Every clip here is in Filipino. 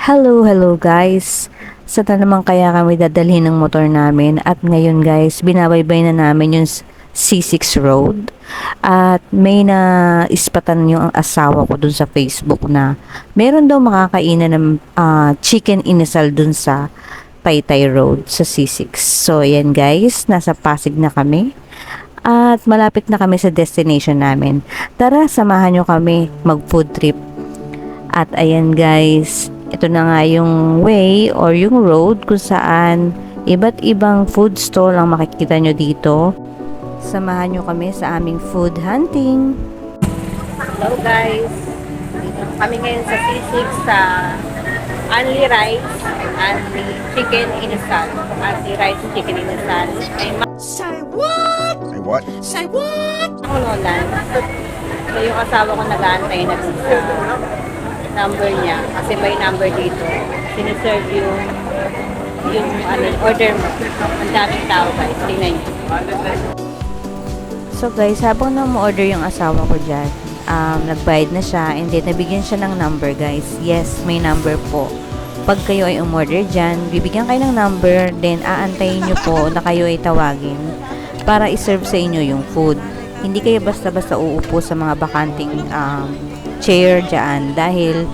Hello guys. Saan na naman kaya kami dadalhin ng motor namin? At ngayon guys, binabaybay na namin yung C6 Road. At may na ispatan yung asawa ko dun sa Facebook na meron daw makakainan ng chicken inasal dun sa Taytay Road sa C6. So ayan guys, nasa Pasig na kami. At malapit na kami sa destination namin. Tara, samahan nyo kami mag food trip. At ayan guys, ito na nga yung way or yung road kung saan iba't ibang food stall ang makikita nyo dito. Samahan nyo kami sa aming food hunting. Hello guys, dito kami ngayon sa C6 sa Only Rice, Only Chicken Inasal. Only Rice Chicken Inasal. Say what? Say what? Say what? Ako Nolan. So yung asawa ko nag-aantay na dun sa number niya. Kasi may number dito. Siniserve yung order mo. Ang daming tao guys. Tingnan niyo. So guys, habang na-order yung asawa ko dyan, nagbayad na siya and then nabigyan siya ng number guys. Yes, may number po. Pag kayo ay umorder dyan, bibigyan kayo ng number, then aantayin nyo po na kayo ay tawagin para iserve sa inyo yung food. Hindi kayo basta-basta uupo sa mga bakanting chair dyan dahil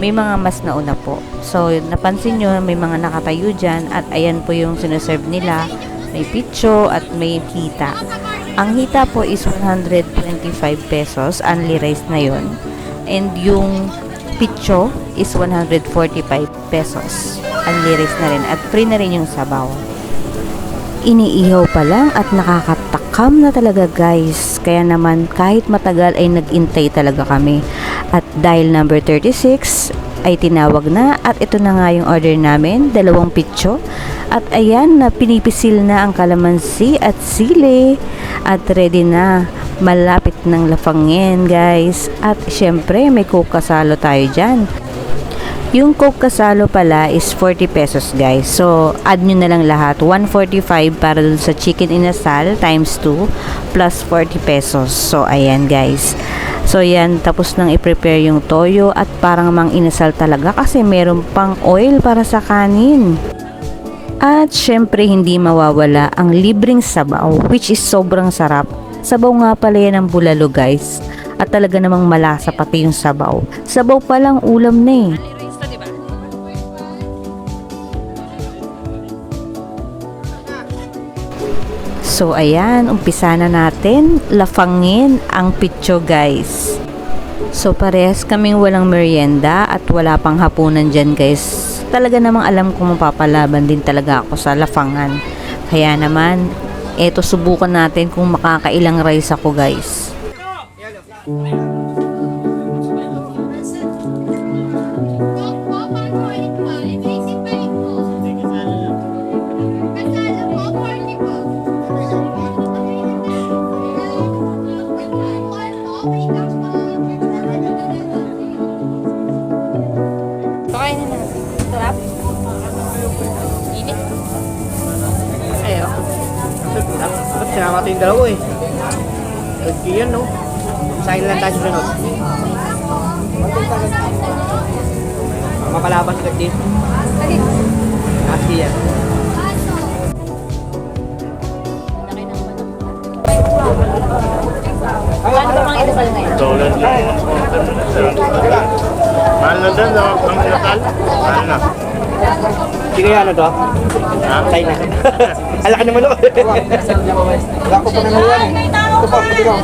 may mga mas nauna po. So, napansin nyo, may mga nakatayo dyan at ayan po yung sineserve nila. May pitso at may hita. Ang hita po is 125 pesos, only rice na yon. And yung pitso is 145 pesos. Only rice na rin at free na rin yung sabaw. Iniihaw pa lang at nakakatakam na talaga guys. Kaya naman kahit matagal ay nag-intay talaga kami. At dahil number 36 ay tinawag na at ito na nga yung order namin, 2 pitso. At ayan na pinipisil na ang kalamansi at sili. At ready na, malapit ng lafangin guys. At syempre may coke kasalo tayo dyan. Yung coke kasalo pala is 40 pesos guys. So add nyo na lang lahat, 145 para dun sa chicken inasal times 2 plus 40 pesos. So ayan guys. So yan, tapos nang i-prepare yung toyo at parang mang inasal talaga kasi meron pang oil para sa kanin. At syempre hindi mawawala ang libreng sabaw which is sobrang sarap. Sabaw nga pala yan ng bulalo guys. At talaga namang malasa pati yung sabaw. Sabaw pa lang ulam na eh. So ayan, umpisa na natin lafangin ang pitso guys. So parehas kaming walang merienda at wala pang hapunan dyan guys. Talaga namang alam kong mapapalaban din talaga ako sa lafangan. Kaya naman, eto subukan natin kung makakailang rice ako guys. Ba't sinama ito yung dalawa eh? Good yan no? Sa'kin lang tayo sunod. Mapalaban si Kati. Kasi yan. Ano ba mga inasal na yun? Tulad lang. Mahal na din, no? Ang inasal? Mahal na. Hindi kaya ano to? Tayo na. Alaki naman ako. Wala ko pa naman yan. Ito pa, pati lang.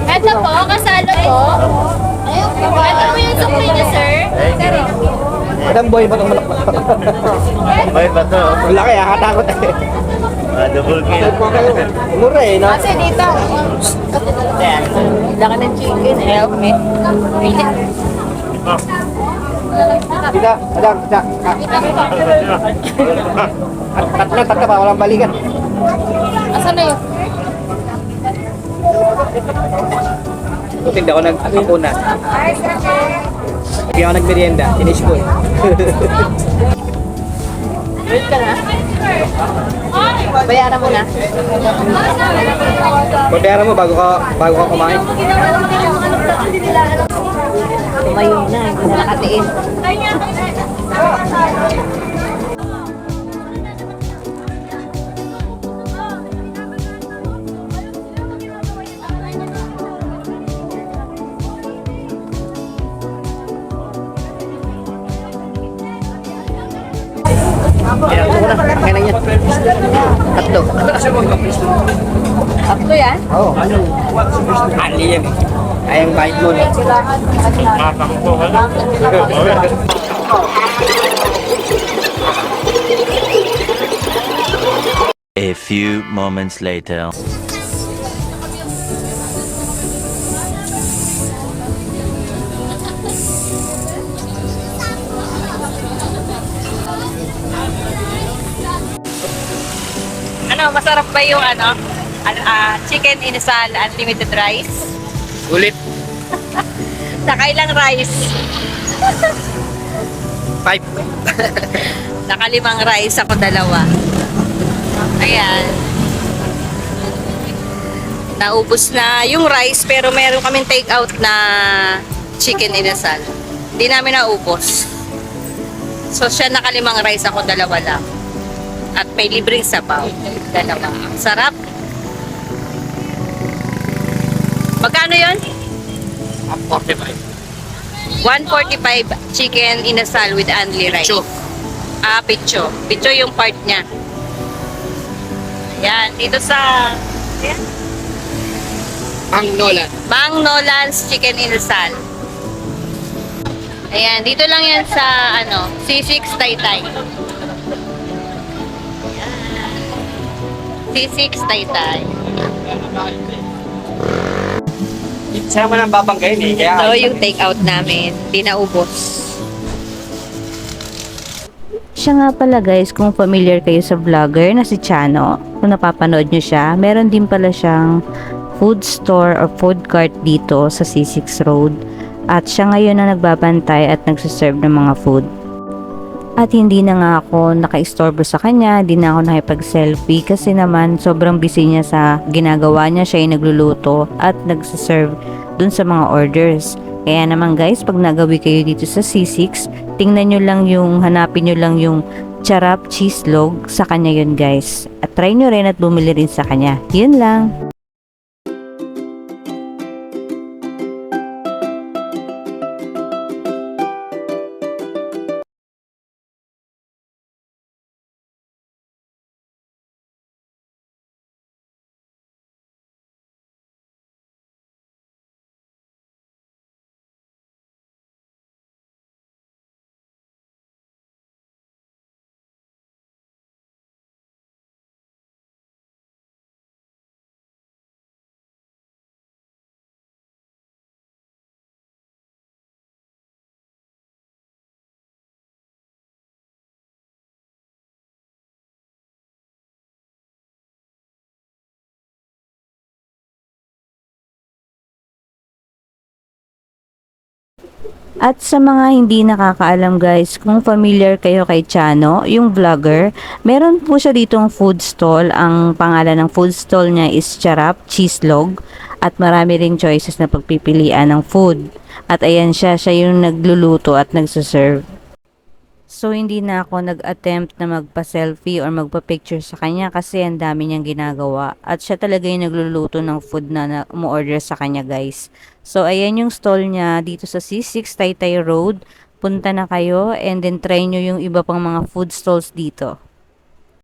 Ito po, kasalo po. Ito po yung supply niya, sir. Madam boy, ba't ang malak? Ay, bato. Wala kaya, katakot eh. Double kill. Mura eh, no? Kasi dito. Laka ng chicken eh. Okay. Kita, madam, kita. Tatlo pa, walang balikan. Asan na yun? Hindi ako nag-una. Hindi ako nag-merienda, finish ko eh. Wait ka na. Bayaran mo na. Bayaran mo bago ka kumain. Tumayo na, hindi na nakatiis. Kaya ako na, kailan yan? Tatlo. Tatlo yan? Oo. Ali yan. Ayang bayad mo. Mapangko ka na. A few moments later. Ano, masarap ba yung chicken inasal unlimited rice? Ulit. Nakailang rice? 5. Nakalimang rice, ako dalawa. Ayan. Naubos na yung rice pero meron kaming take out na chicken inasal. Hindi namin naubos. So siya nakalimang rice, ako dalawa lang. At may libreng sabaw. Dalawa. Ang sarap. Magkano yon? 45. 145 chicken inasal with only rice. Picho. Picho. Picho yung part niya. Yan, dito sa Ang Nolan. Mang Nolan's Chicken Inasal. Ayan, dito lang yan sa C6 Taytay. C6 Taytay. Saan mo nang babanggayin eh. Kaya, So, yung take out namin, di naubos. Siya nga pala guys, kung familiar kayo sa vlogger na si Chano, kung napapanood nyo siya, meron din pala siyang food store or food cart dito sa C6 Road. At siya ngayon na nagbabantay at nagsiserve ng mga food. At hindi na nga ako naka-istorbo sa kanya, di na ako nakipag-selfie kasi naman sobrang busy niya sa ginagawa niya. Siya ay nagluluto at nagsiserve dun sa mga orders. Kaya naman guys, pag nagawi kayo dito sa C6, tingnan nyo lang hanapin nyo lang yung charap cheese log, sa kanya yun guys. At try nyo rin at bumili rin sa kanya. Yun lang. At sa mga hindi nakakaalam guys, kung familiar kayo kay Chano, yung vlogger, meron po siya ditong food stall. Ang pangalan ng food stall niya is Charap Cheese Log. At marami ring choices na pagpipilian ng food. At ayan siya yung nagluluto at nagsaserve. So, hindi na ako nag-attempt na magpa-selfie or magpa-picture sa kanya kasi ang dami niyang ginagawa. At siya talaga yung nagluluto ng food na umu-order sa kanya guys. So, ayan yung stall niya dito sa C6 Taytay Road. Punta na kayo and then try nyo yung iba pang mga food stalls dito.